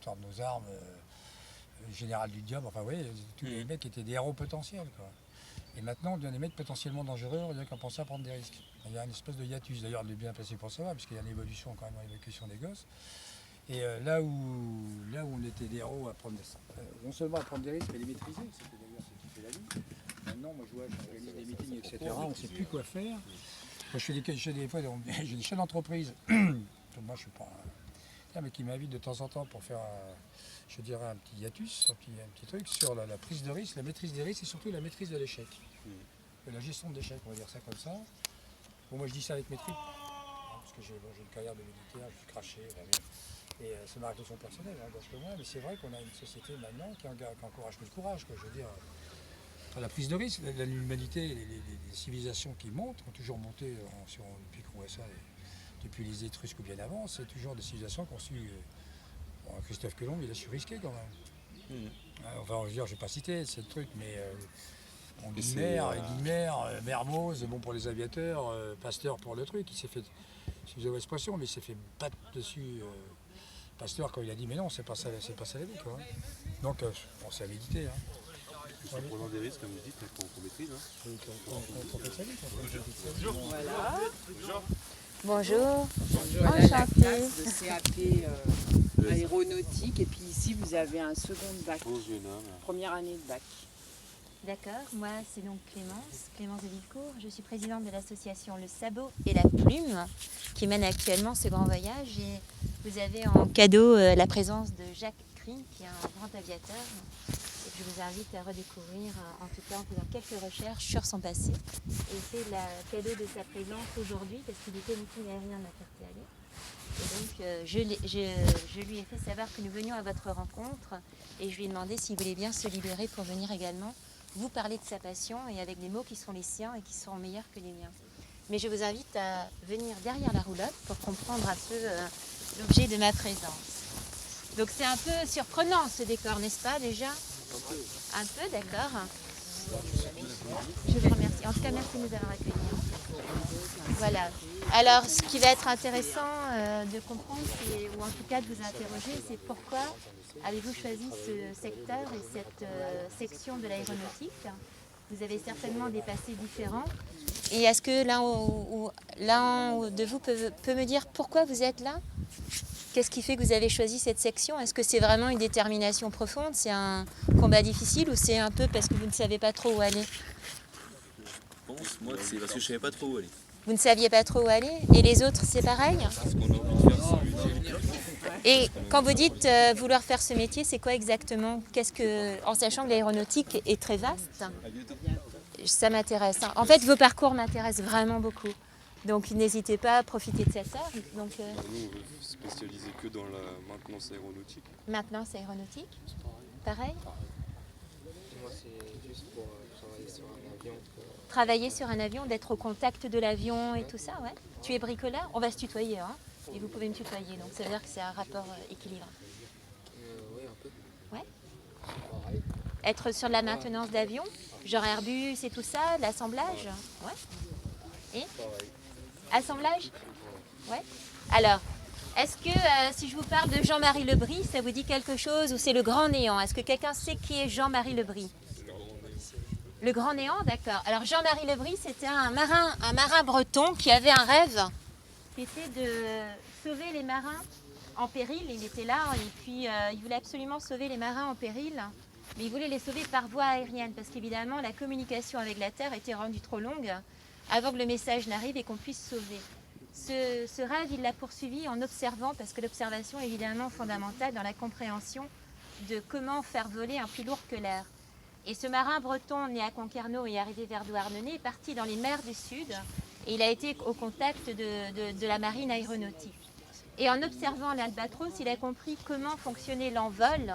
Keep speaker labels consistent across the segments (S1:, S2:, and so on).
S1: l'histoire de nos armes, le général du diable, enfin oui, tous les mecs étaient des héros potentiels, quoi. Et maintenant, on devient des mecs potentiellement dangereux, on dirait qu'on pensait à prendre des risques. Il y a une espèce de hiatus, d'ailleurs, il est bien placé pour savoir, puisqu'il y a une évolution quand même dans l'évacuation des gosses. Et là où on était des héros à prendre non seulement à prendre des risques, mais les maîtriser, c'était d'ailleurs ce qui fait la vie. Maintenant, moi je vois, j'organise des meetings, etc., on ne sait plus quoi faire. Moi, je fais des fois, j'ai des chefs d'entreprise, moi je suis pas mais qui m'invitent de temps en temps pour faire, je dirais, un petit hiatus, un petit truc sur la prise de risque, la maîtrise des risques et surtout la maîtrise de l'échec. La gestion de l'échec, on va dire ça comme ça. Bon, moi je dis ça avec mes tripes, parce que j'ai une carrière de militaire, je suis craché, et c'est ma réflexion personnelle, parce que moi, mais c'est vrai qu'on a une société maintenant qui encourage plus le courage, quoi. Je veux dire, la prise de risque, l'humanité, les civilisations qui montent, ont toujours monté depuis qu'on voit ça, depuis les Étrusques ou bien avant, c'est toujours des civilisations qui ont su. Christophe Colomb, il a su risquer quand même. Enfin, je veux dire, je ne vais pas citer, c'est le truc, mais on dit Mermoz, bon pour les aviateurs, Pasteur pour le truc, il s'est fait, si vous avez l'expression, mais il s'est fait battre dessus. Pasteur quand il a dit, mais non, c'est pas ça la vie, quoi. Donc, bon, c'est à méditer.
S2: En prenant des risques, comme vous dites, qu'on maîtrise.
S1: On fait sa vie.
S3: Voilà.
S4: Bonjour.
S3: Voilà la classe de CAP aéronautique. Et puis ici, vous avez un second bac. Première année de bac.
S4: D'accord, moi c'est donc Clémence de Villecourt. Je suis présidente de l'association Le Sabot et la Plume qui mène actuellement ce grand voyage. Et vous avez en cadeau la présence de Jacques Crin, qui est un grand aviateur. Et je vous invite à redécouvrir, en tout cas en faisant quelques recherches sur son passé. Et c'est le cadeau de sa présence aujourd'hui parce qu'il était meeting aérien de la Ferté-Alais. Et donc je lui ai fait savoir que nous venions à votre rencontre et je lui ai demandé s'il voulait bien se libérer pour venir également vous parler de sa passion et avec des mots qui sont les siens et qui seront meilleurs que les miens. Mais je vous invite à venir derrière la roulotte pour comprendre un peu l'objet de ma présence. Donc c'est un peu surprenant ce décor, n'est-ce pas déjà? Un peu, d'accord. Je vous remercie. En tout cas, merci de nous avoir accueillis. Voilà. Alors, ce qui va être intéressant de comprendre, ou en tout cas de vous interroger, c'est pourquoi avez-vous choisi ce secteur et cette section de l'aéronautique? Vous avez certainement des passés différents. Et est-ce que l'un de vous peut me dire pourquoi vous êtes là? Qu'est-ce qui fait que vous avez choisi cette section? Est-ce que c'est vraiment une détermination profonde? C'est un combat difficile ou c'est un peu parce que vous ne savez pas trop où aller?
S2: Je pense, moi, que c'est parce que je ne savais pas trop où aller.
S4: Vous ne saviez pas trop où aller? Et les autres, c'est pareil?
S2: Parce qu'on a envie de faire ce métier.
S4: Et quand vous dites vouloir faire ce métier, c'est quoi exactement? En sachant que l'aéronautique est très vaste, ça m'intéresse. En fait, vos parcours m'intéressent vraiment beaucoup. Donc n'hésitez pas à profiter de cette heure. Donc,
S2: Nous, on veut se spécialiser que dans la maintenance aéronautique.
S4: Maintenance aéronautique? Pareil?
S5: Moi, c'est juste pour travailler sur un avion.
S4: Travailler sur un avion, d'être au contact de l'avion et tout ça, ouais. Tu es bricoleur? On va se tutoyer, hein. Et vous pouvez me tutoyer, donc ça veut dire que c'est un rapport équilibré.
S5: Oui, un peu.
S4: Ouais.
S5: Pareil.
S4: Être sur la maintenance d'avion, genre Airbus et tout ça, l'assemblage? Ouais. Et assemblage? Ouais. Alors, est-ce que si je vous parle de Jean-Marie Lebris, ça vous dit quelque chose ou c'est le grand néant? Est-ce que quelqu'un sait qui est Jean-Marie Lebris? Le grand néant, d'accord. Alors Jean-Marie Lebris, c'était un marin breton qui avait un rêve qui était de sauver les marins en péril. Il était là et puis il voulait absolument sauver les marins en péril, mais il voulait les sauver par voie aérienne parce qu'évidemment la communication avec la Terre était rendue trop longue avant que le message n'arrive et qu'on puisse sauver. Ce rêve, il l'a poursuivi en observant, parce que l'observation est évidemment fondamentale dans la compréhension de comment faire voler un plus lourd que l'air. Et ce marin breton né à Concarneau et arrivé vers Douarnenez est parti dans les mers du Sud et il a été au contact de la marine aéronautique. Et en observant l'albatros, il a compris comment fonctionnait l'envol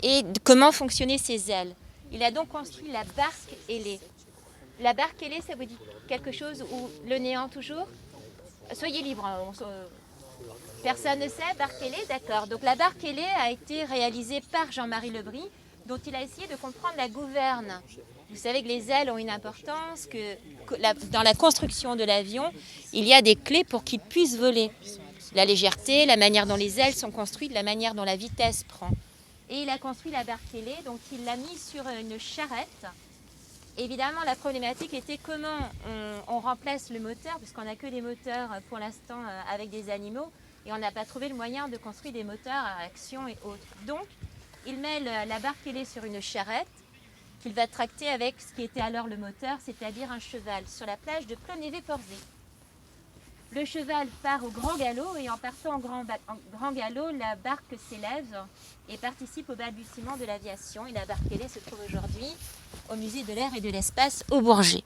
S4: et comment fonctionnaient ses ailes. Il a donc construit la barque ailée. La barque ailée, ça vous dit quelque chose ou le néant toujours? Soyez libre. Personne ne sait, barque ailée, d'accord. Donc la barque ailée a été réalisée par Jean-Marie Lebris, dont il a essayé de comprendre la gouverne. Vous savez que les ailes ont une importance, que dans la construction de l'avion, il y a des clés pour qu'il puisse voler. La légèreté, la manière dont les ailes sont construites, la manière dont la vitesse prend. Et il a construit la barque ailée, donc il l'a mise sur une charrette. Évidemment, la problématique était comment on remplace le moteur, puisqu'on n'a que des moteurs pour l'instant avec des animaux, et on n'a pas trouvé le moyen de construire des moteurs à réaction et autres. Donc, il met la barque ailée sur une charrette qu'il va tracter avec ce qui était alors le moteur, c'est-à-dire un cheval, sur la plage de Plonévé-Porzé. Le cheval part au grand galop et en partant au grand galop, la barque s'élève et participe au balbutiement de l'aviation. Et la barque ailée se trouve aujourd'hui au musée de l'air et de l'espace au Bourget.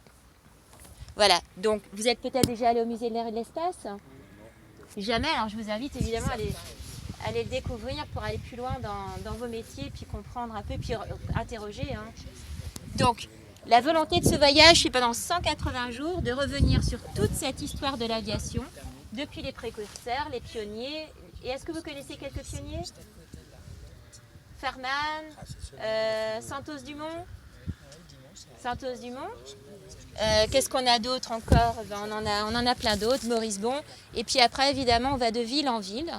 S4: Voilà, donc vous êtes peut-être déjà allé au musée de l'air et de l'espace? Jamais, alors je vous invite évidemment à aller le découvrir pour aller plus loin dans vos métiers, puis comprendre un peu, puis interroger. Hein. Donc, la volonté de ce voyage, c'est pendant 180 jours de revenir sur toute cette histoire de l'aviation, depuis les précurseurs, les pionniers. Et est-ce que vous connaissez quelques pionniers? Farman, Santos Dumont. Santos Dumont. Qu'est-ce qu'on a d'autre encore? On en a plein d'autres, Maurice Bon. Et puis après, évidemment, on va de ville en ville.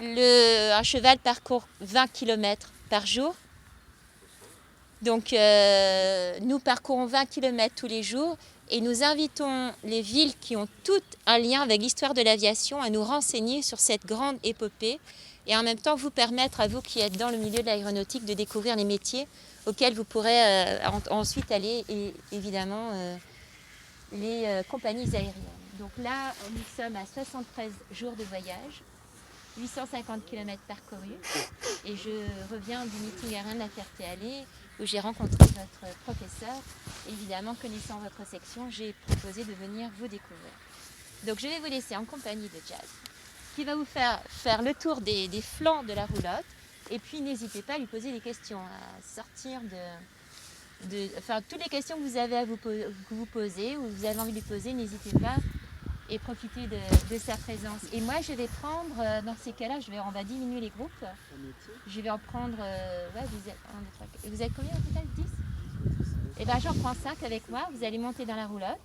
S4: Un cheval parcourt 20 km par jour. Donc, nous parcourons 20 km tous les jours et nous invitons les villes qui ont toutes un lien avec l'histoire de l'aviation à nous renseigner sur cette grande épopée et en même temps vous permettre à vous qui êtes dans le milieu de l'aéronautique de découvrir les métiers auxquels vous pourrez ensuite aller et évidemment les compagnies aériennes. Donc là, nous sommes à 73 jours de voyage. 850 km parcourus et je reviens du meeting aérien de la Ferté-Alais où j'ai rencontré votre professeur. Évidemment, connaissant votre section, j'ai proposé de venir vous découvrir. Donc je vais vous laisser en compagnie de Jazz qui va vous faire le tour des flancs de la roulotte et puis n'hésitez pas à lui poser des questions, à sortir enfin, toutes les questions que vous avez à vous poser ou vous avez envie de lui poser, n'hésitez pas. Et profiter de sa présence. Et moi, je vais prendre, dans ces cas-là, on va diminuer les groupes. Je vais en prendre, vous êtes combien au total? 10? Et bien, j'en prends 5 avec moi. Vous allez monter dans la roulotte.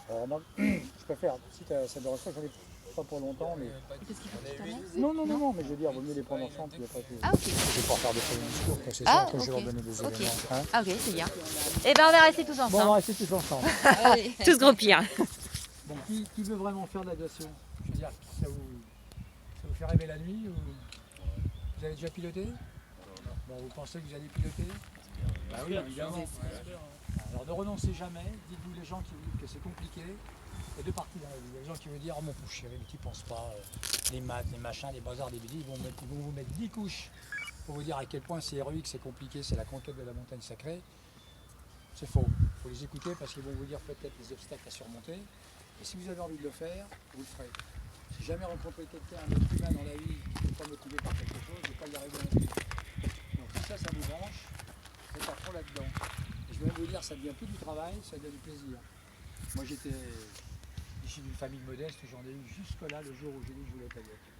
S1: Alors, moi, je préfère, si ça ne dérange pas, j'en ai pas pour longtemps. Mais...
S4: Parce qu'il faut que tu t'en laisses.
S1: Non, mais je veux dire, vaut mieux les prendre ensemble. Puis après,
S4: Ah, ok.
S1: Je vais pas faire de premier discours, c'est ça, que je vais leur donner des éléments. Hein.
S4: Ah, ok, c'est bien. Et bien, on va rester tous ensemble.
S1: Bon, on va rester tous ensemble.
S4: Tous groupir.
S1: Bon, qui veut vraiment faire de l'aviation? Je veux dire, ça vous fait rêver la nuit ou vous avez déjà piloté? Bon, vous pensez que vous allez piloter? Bah oui, évidemment. Alors ne renoncez jamais, dites-vous les gens qui vous disent que c'est compliqué. Il y a deux parties dans la vie. Il y a les gens qui veulent dire, oh mon pauvre chéri, mais tu penses pas, les maths, les machins, les bazars, les bidis, ils vont vous mettre 10 couches pour vous dire à quel point c'est héroïque, c'est compliqué, c'est la conquête de la montagne sacrée. C'est faux. Il faut les écouter parce qu'ils vont vous dire peut-être les obstacles à surmonter. Et si vous avez envie de le faire, vous le ferez. Si jamais rencontrez quelqu'un, un être humain dans la vie, qui n'est pas motivé par quelque chose, il ne va pas y arriver non plus. Donc si ça vous branche, faites à fond là-dedans. Et je vais même vous dire, ça devient plus du travail, ça devient du plaisir. Moi j'étais issu d'une famille modeste, j'en ai eu jusque-là le jour où j'ai dit que je voulais être aviateur.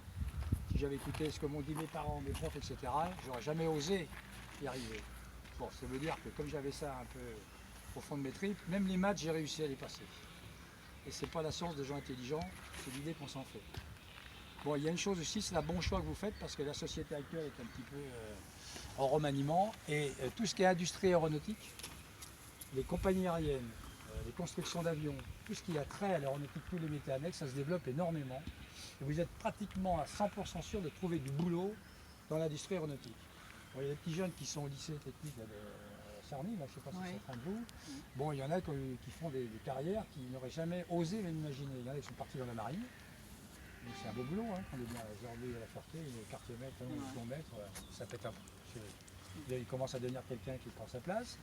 S1: Si j'avais écouté ce que m'ont dit mes parents, mes profs, etc., j'aurais jamais osé y arriver. Bon, ça veut dire que comme j'avais ça un peu au fond de mes tripes, même les maths, j'ai réussi à les passer. Et c'est pas la science des gens intelligents, c'est l'idée qu'on s'en fait. Bon, il y a une chose aussi, c'est le bon choix que vous faites parce que la société actuelle est un petit peu en remaniement et tout ce qui est industrie aéronautique, les compagnies aériennes, les constructions d'avions, tout ce qui a trait à l'aéronautique, tous les métiers annexes, ça se développe énormément. Et vous êtes pratiquement à 100% sûr de trouver du boulot dans l'industrie aéronautique. Bon, il y a des petits jeunes qui sont au lycée technique de Sarny, là, je ne sais pas si c'est près de vous. Bon, il y en a qui font des carrières qu'ils n'auraient jamais osé même imaginer. Il y en a qui sont partis dans la marine. C'est un beau boulot, hein, quand on est bien aujourd'hui à la Ferté, le quartier maître, le second maître, ça pète un peu. Il commence à devenir quelqu'un qui prend sa place.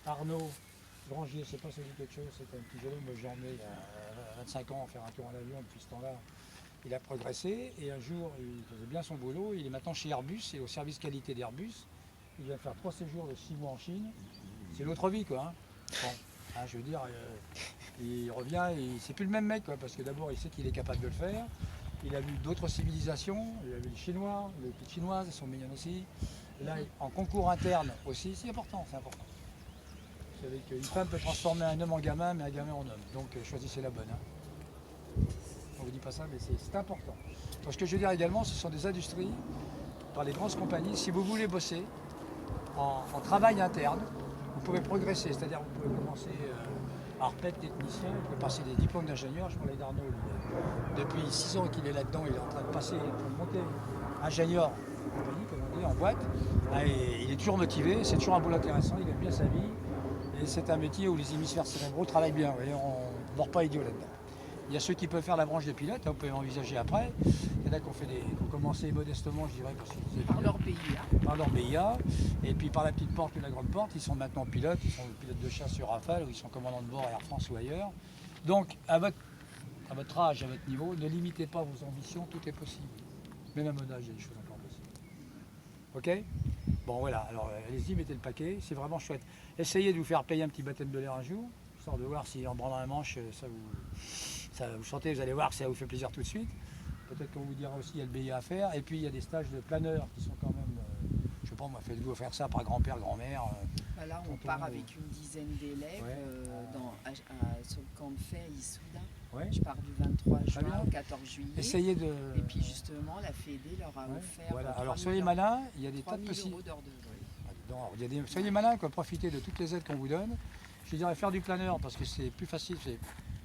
S1: Arnaud Grangier, je ne sais pas si ça dit quelque chose, c'était un petit jeune homme, j'ai emmené il y a 25 ans faire un tour en avion. Depuis ce temps-là, il a progressé et un jour, il faisait bien son boulot. Il est maintenant chez Airbus et au service qualité d'Airbus. Il vient faire 3 séjours de 6 mois en Chine. C'est l'autre vie, quoi. Hein. Bon, hein, je veux dire, il revient et c'est plus le même mec, quoi, parce que d'abord, il sait qu'il est capable de le faire. Il a vu d'autres civilisations, il a vu les Chinois, les petites Chinoises, elles sont mignonnes aussi. Là, en concours interne aussi, c'est important, c'est important. Vous savez qu'une femme peut transformer un homme en gamin, mais un gamin en homme. Donc choisissez la bonne. Hein. ne vous dis pas ça, mais c'est important. Donc, ce que je veux dire également, ce sont des industries, dans les grandes compagnies, si vous voulez bosser en travail interne, vous pouvez progresser, c'est-à-dire vous pouvez commencer arpète, technicien, vous pouvez passer des diplômes d'ingénieur. Je parlais d'Arnaud, depuis 6 ans qu'il est là-dedans, il est en train de passer, pour monter ingénieur en compagnie, comme on dit, en boîte. Et il est toujours motivé, c'est toujours un boulot intéressant, il gagne bien sa vie. Et c'est un métier où les hémisphères cérébraux travaillent bien, vous voyez, on ne mord pas idiot là-dedans. Il y a ceux qui peuvent faire la branche des pilotes, hein, vous pouvez envisager après. Il y en a qui ont commencé modestement, je dirais, parce qu'ils
S3: Par leur BIA.
S1: par leur BIA, et puis par la petite porte ou la grande porte, ils sont maintenant pilotes, ils sont pilotes de chasse sur Rafale, ou ils sont commandants de bord à Air France ou ailleurs. Donc, à votre âge, à votre niveau, ne limitez pas vos ambitions, tout est possible. Même à mon âge, il y a des choses encore possibles. Ok? Bon, voilà, alors allez-y, mettez le paquet, c'est vraiment chouette. Essayez de vous faire payer un petit baptême de l'air un jour, histoire de voir si en branlant la manche, vous sentez, vous allez voir que ça vous fait plaisir tout de suite. Peut-être qu'on vous dira aussi qu'il y a le BIA à faire. Et puis il y a des stages de planeurs qui sont quand même, je sais pas moi, faites-vous faire ça par grand-père, grand-mère.
S3: Là, on part avec une dizaine d'élèves sur le camp de fait à Issoudun.
S1: Ouais.
S3: Je pars du 23
S1: Très
S3: juin
S1: bien.
S3: au 14 juillet.
S1: Essayez de...
S3: Et puis justement, la Fédé leur a offert.
S1: Voilà.
S3: 3
S1: Alors
S3: 000
S1: soyez malins, il y a des tas de
S3: 3 000
S1: possibilités.
S3: euros d'heures de vol.
S1: Soyez malins, quoi, profitez de toutes les aides qu'on vous donne. Je dirais faire du planeur parce que c'est plus facile,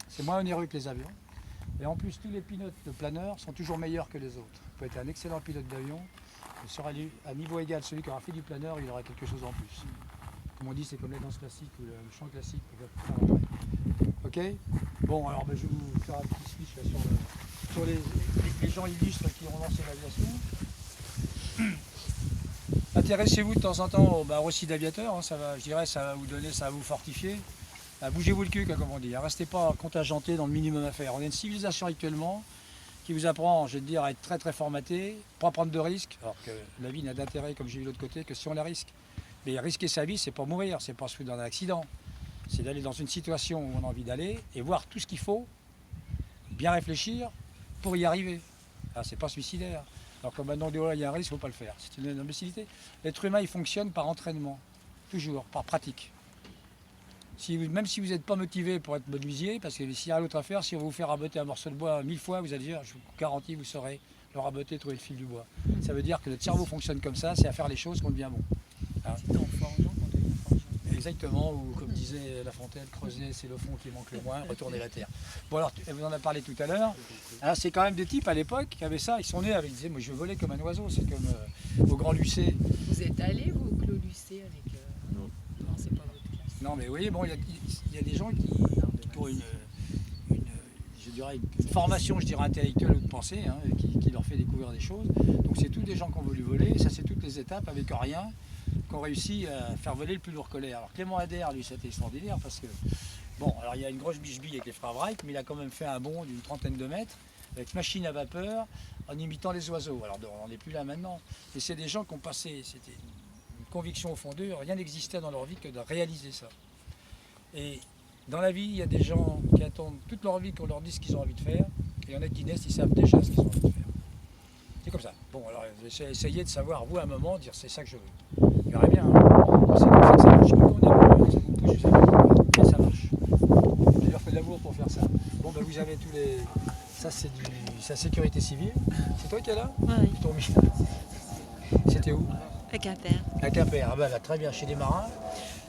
S1: c'est moins onéreux que les avions. Et en plus, tous les pilotes de planeur sont toujours meilleurs que les autres. Vous pouvez être un excellent pilote d'avion, il sera à niveau égal. Celui qui aura fait du planeur, il aura quelque chose en plus. Comme on dit, c'est comme la danse classique ou le chant classique. Ok? Bon, alors je vais vous faire un petit speech là, sur les gens illustres qui ont lancé l'aviation. Intéressez-vous de temps en temps au récit d'aviateur, hein, je dirais ça va vous donner, ça va vous fortifier. Bougez-vous le cul, comme on dit. Restez pas contingenté dans le minimum à faire. On a une civilisation actuellement qui vous apprend, je vais te dire, à être très très formaté, pas prendre de risques, alors que la vie n'a d'intérêt, comme j'ai vu de l'autre côté, que si on la risque. Mais risquer sa vie, c'est pas mourir, c'est pas se foutre dans un accident. C'est d'aller dans une situation où on a envie d'aller et voir tout ce qu'il faut, bien réfléchir pour y arriver. C'est pas suicidaire. Alors que maintenant, il y a un risque, il ne faut pas le faire. C'est une imbécilité. L'être humain, il fonctionne par entraînement, toujours, par pratique. Même si vous n'êtes pas motivé pour être menuisier, parce que s'il y a l'autre affaire, si on va vous faire raboter un morceau de bois 1000 fois, vous allez dire, je vous garantis, vous saurez le raboter, trouver le fil du bois. Ça veut dire que notre cerveau fonctionne comme ça, c'est à faire les choses qu'on devient bon. Hein?
S3: C'est en forgeant qu'on devient forgeant.
S1: Exactement, ou comme disait La Fontaine, creuser, c'est le fond qui manque le moins, retourner la terre. Bon alors, vous en avez parlé tout à l'heure. Alors c'est quand même des types à l'époque qui avaient ça, ils sont nés avec, ils disaient, moi je veux voler comme un oiseau, c'est comme au Grand Lucé.
S3: Vous êtes allé, vous, au Clos Lucé avec... Non, c'est pas votre classe.
S1: Non mais vous voyez, bon, il y a des gens qui ont une formation, je dirais, intellectuelle ou de pensée, hein, qui leur fait découvrir des choses. Donc c'est tous des gens qui ont voulu voler, ça c'est toutes les étapes avec rien, qui ont réussi à faire voler le plus lourd que l'air. Alors Clément Ader, lui, c'était extraordinaire parce que, bon, alors il y a une grosse biche-bille avec les frères Wright, mais il a quand même fait un bond d'une 30aine de mètres avec machine à vapeur en imitant les oiseaux. Alors on n'en est plus là maintenant. Et c'est des gens qui ont passé, c'était une conviction au fond d'eux, rien n'existait dans leur vie que de réaliser ça. Et dans la vie, il y a des gens qui attendent toute leur vie qu'on leur dise ce qu'ils ont envie de faire, et il y en a qui naissent, ils savent déjà ce qu'ils ont envie de faire. C'est comme ça. Bon, alors essayez de savoir, vous, à un moment, dire c'est ça que je veux. Vous verrez bien, hein. C'est comme ça que ça marche. Quand on est amoureux, ça vous pousse, je sais pas, et ça marche. J'ai leur fait de l'amour pour faire ça. Bon, ben vous avez tous les... Ça, c'est la sécurité civile. C'est toi qui es là?
S6: Oui.
S1: C'était où?
S6: À Quimper.
S1: À Quimper, ah ben là, très bien, chez les marins.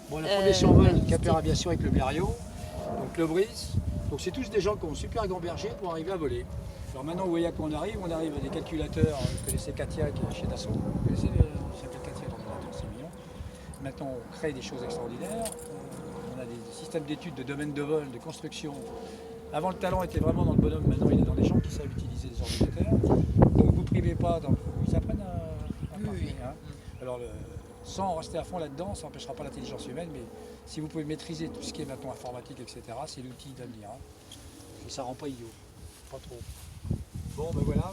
S1: Bon, la fondation Vol, Quimper Aviation avec le Blériot, donc le Brice. Donc c'est tous des gens qui ont un super grand berger pour arriver à voler. Alors maintenant, vous voyez à quoi on arrive à des calculateurs. Vous connaissez Katia qui est chez Dassault. Vous connaissez s'appelle Katia, l'ordinateur, c'est mignon. Maintenant, on crée des choses extraordinaires. On a des systèmes d'études de domaine de vol, de construction. Avant, le talent était vraiment dans le bonhomme. Maintenant, il est dans les gens qui savent utiliser les ordinateurs. Donc, vous ne privez pas. Ils apprennent à parler, hein. Alors, sans rester à fond là-dedans, ça n'empêchera pas l'intelligence humaine, mais si vous pouvez maîtriser tout ce qui est maintenant informatique, etc., c'est l'outil d'avenir. Hein. Et ça ne rend pas idiot. Pas trop. Bon, ben voilà.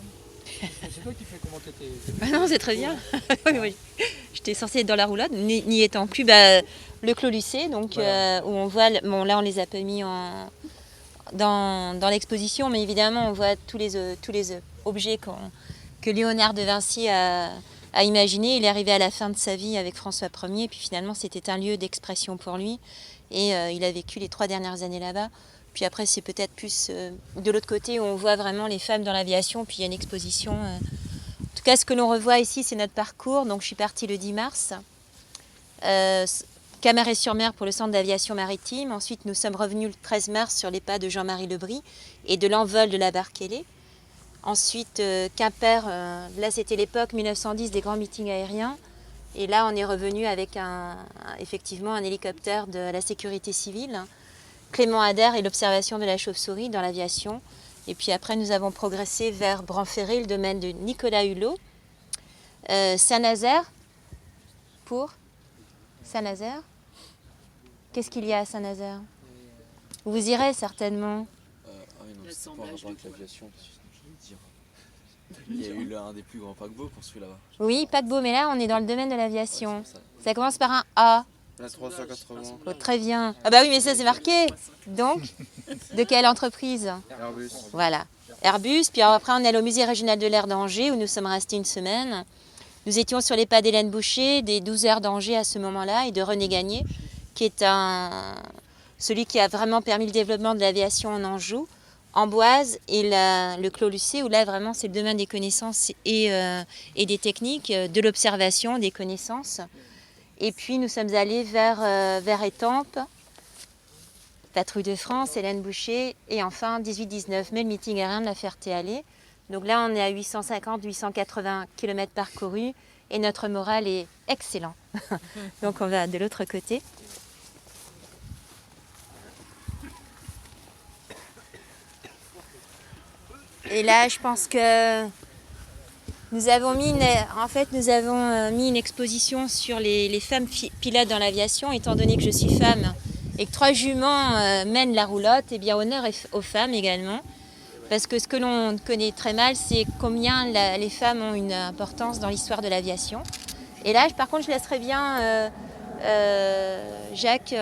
S1: C'est toi qui fais comment t'étais.
S6: Ah non, c'est très bien. Oui, oui. J'étais censée être dans la roulade, n'y étant plus. Le Clos Lucé, donc, voilà. Où on voit, bon là on les a pas mis dans l'exposition, mais évidemment on voit tous les objets que Léonard de Vinci a imaginé. Il est arrivé à la fin de sa vie avec François Ier, puis finalement c'était un lieu d'expression pour lui, et il a vécu les 3 dernières années là-bas. Puis après, c'est peut-être plus de l'autre côté où on voit vraiment les femmes dans l'aviation. Puis il y a une exposition. En tout cas, ce que l'on revoit ici, c'est notre parcours. Donc je suis partie le 10 mars. Camaret-sur-Mer pour le centre d'aviation maritime. Ensuite, nous sommes revenus le 13 mars sur les pas de Jean-Marie Lebris et de l'envol de la barque ailée. Ensuite, Quimper, là c'était l'époque 1910 des grands meetings aériens. Et là, on est revenu avec effectivement un hélicoptère de la sécurité civile, Clément Ader et l'observation de la chauve-souris dans l'aviation. Et puis après, nous avons progressé vers Branferré, le domaine de Nicolas Hulot. Saint-Nazaire, pour Saint-Nazaire. Qu'est-ce qu'il y a à Saint-Nazaire? Vous irez certainement.
S2: Ah oui, non, c'est pas en rapport avec l'aviation. Il y a eu l'un des plus grands paquebots construits là-bas.
S6: Oui, paquebot, mais là, on est dans le domaine de l'aviation. Ça commence par un A.
S5: La 380.
S6: Oh, très bien. Ah bah oui, mais ça, c'est marqué. Donc, de quelle entreprise?
S5: Airbus.
S6: Voilà, Airbus. Puis après, on est allé au musée régional de l'air d'Angers, où nous sommes restés une semaine. Nous étions sur les pas d'Hélène Boucher, des 12 heures d'Angers à ce moment-là, et de René Gagné, qui est celui qui a vraiment permis le développement de l'aviation en Anjou, Amboise et le Clos Lucé, où là, vraiment, c'est le domaine des connaissances et des techniques, de l'observation, des connaissances. Et puis, nous sommes allés vers Étampes, Patrouille de France, Hélène Boucher, et enfin 18-19 mai, le meeting aérien de la Ferté-Alais. Donc là, on est à 850-880 km parcourus et notre moral est excellent. Donc on va de l'autre côté. Et là, je pense que nous avons mis une exposition sur les femmes pilotes dans l'aviation, étant donné que je suis femme et que 3 juments mènent la roulotte, et bien honneur aux femmes également. Parce que ce que l'on connaît très mal, c'est combien les femmes ont une importance dans l'histoire de l'aviation. Et là, par contre, je laisserai bien Jacques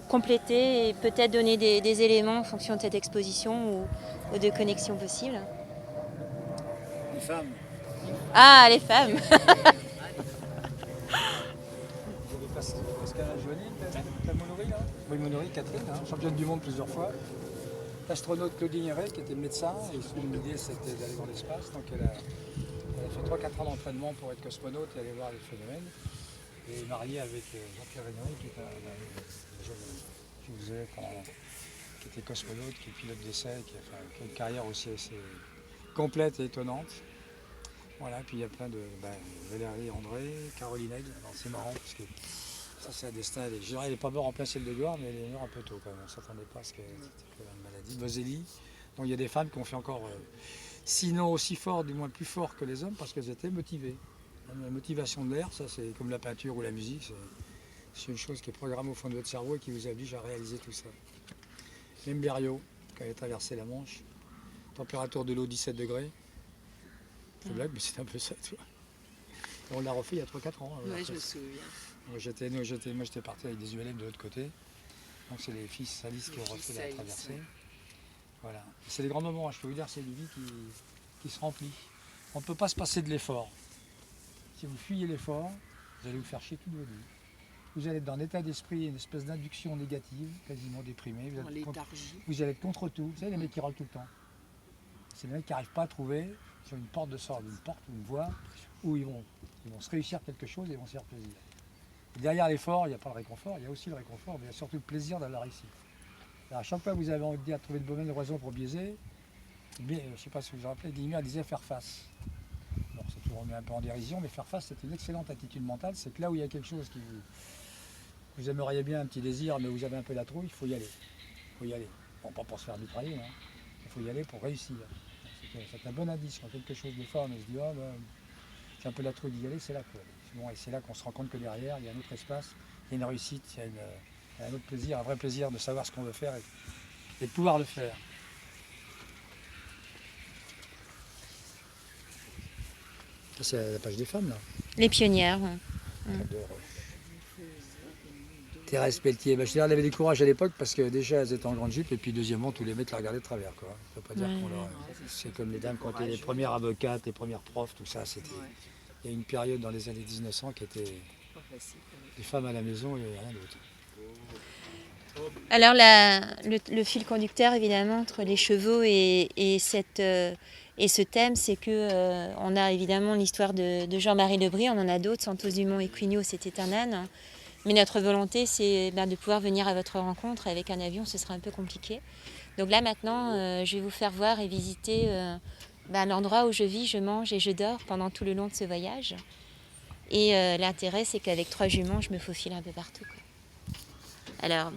S6: compléter et peut-être donner des éléments en fonction de cette exposition ou de connexions possibles.
S1: Les femmes.
S6: Ah, les femmes.
S1: Vous avez Pascal Joly, la Monory, là? Oui, Monory, Catherine, championne du monde plusieurs fois. L'astronaute Claudine Héret, qui était médecin, et son idée c'était d'aller dans l'espace. Donc elle a fait 3-4 ans d'entraînement pour être cosmonaute et aller voir les phénomènes. Et mariée avec Jean-Pierre Hénory, qui est un jeune qui vous avez, qui était cosmonaute, qui est pilote d'essai, qui a une carrière aussi assez complète et étonnante. Voilà, puis il y a plein de Valérie André, Caroline Aigle. C'est marrant parce que ça c'est un destin. Je dirais, elle n'est pas morte en plein ciel de gloire, mais elle est morte un peu tôt quand même. On ne s'attendait pas à ce qu'elle ait une maladie. Bozelli. Donc il y a des femmes qui ont fait encore, sinon aussi fort, du moins plus fort que les hommes, parce qu'elles étaient motivées. La motivation de l'air, ça c'est comme la peinture ou la musique, c'est une chose qui est programmée au fond de votre cerveau et qui vous oblige à réaliser tout ça. Même Blériot, quand elle a traversé la Manche, température de l'eau 17 degrés. C'est blague, mais c'est un peu ça, tu vois. On l'a refait il y a 3-4 ans.
S3: Oui, je me souviens.
S1: Moi j'étais parti avec des ULM de l'autre côté. Donc c'est les fils Salis qui ont refait la traversée. Ouais. Voilà. C'est des grands moments, je peux vous dire, c'est une vie qui se remplit. On ne peut pas se passer de l'effort. Si vous fuyez l'effort, vous allez vous faire chier toute votre vie. Vous allez être dans un état d'esprit, une espèce d'induction négative, quasiment déprimé. Vous allez être contre tout. Vous savez, les mecs qui râlent tout le temps. C'est les mecs qui n'arrivent pas à trouver sur une porte de sortie, une porte ou une voie, où ils vont se réussir quelque chose et ils vont se faire plaisir. Et derrière l'effort, il n'y a pas le réconfort, il y a aussi le réconfort, mais il y a surtout le plaisir d'avoir réussi. Alors, à chaque fois que vous avez envie de dire trouver de bonnes raisons pour biaiser, je ne sais pas si vous vous rappelez, Guillemard disait faire face. Bon, c'est toujours un peu en dérision, mais faire face, c'est une excellente attitude mentale. C'est que là où il y a quelque chose qui vous aimeriez bien, un petit désir, mais vous avez un peu la trouille, il faut y aller. Il faut y aller. Bon, pas pour se faire mitrailler, hein. Il faut y aller pour réussir. C'est un bon indice quand quelque chose de fort, mais se dit, j'ai un peu la trouille d'y aller, c'est là quoi. Bon, et c'est là qu'on se rend compte que derrière, il y a un autre espace, il y a une réussite, il y a un autre plaisir, un vrai plaisir de savoir ce qu'on veut faire et de pouvoir le faire. Ça, c'est la page des femmes, là.
S6: Les pionnières.
S1: Thérèse Pelletier, je veux dire, elle avait du courage à l'époque parce que déjà elles étaient en grande jupe et puis deuxièmement tous les mecs la regardaient de travers. Quoi. Je peux pas dire qu'on leur... C'est comme les dames quand étaient les premières avocates, les premières profs, tout ça. C'était... Il y a une période dans les années 1900 qui était des femmes à la maison et rien d'autre.
S6: Alors le fil conducteur évidemment entre les chevaux et ce thème, c'est que on a évidemment l'histoire de Jean-Marie Lebris, on en a d'autres, Santos Dumont et Quino, c'était un âne. Mais notre volonté, c'est de pouvoir venir à votre rencontre. Avec un avion, ce sera un peu compliqué. Donc là maintenant, je vais vous faire voir et visiter l'endroit où je vis, je mange et je dors pendant tout le long de ce voyage. Et l'intérêt, c'est qu'avec 3 juments, je me faufile un peu partout, quoi. Alors,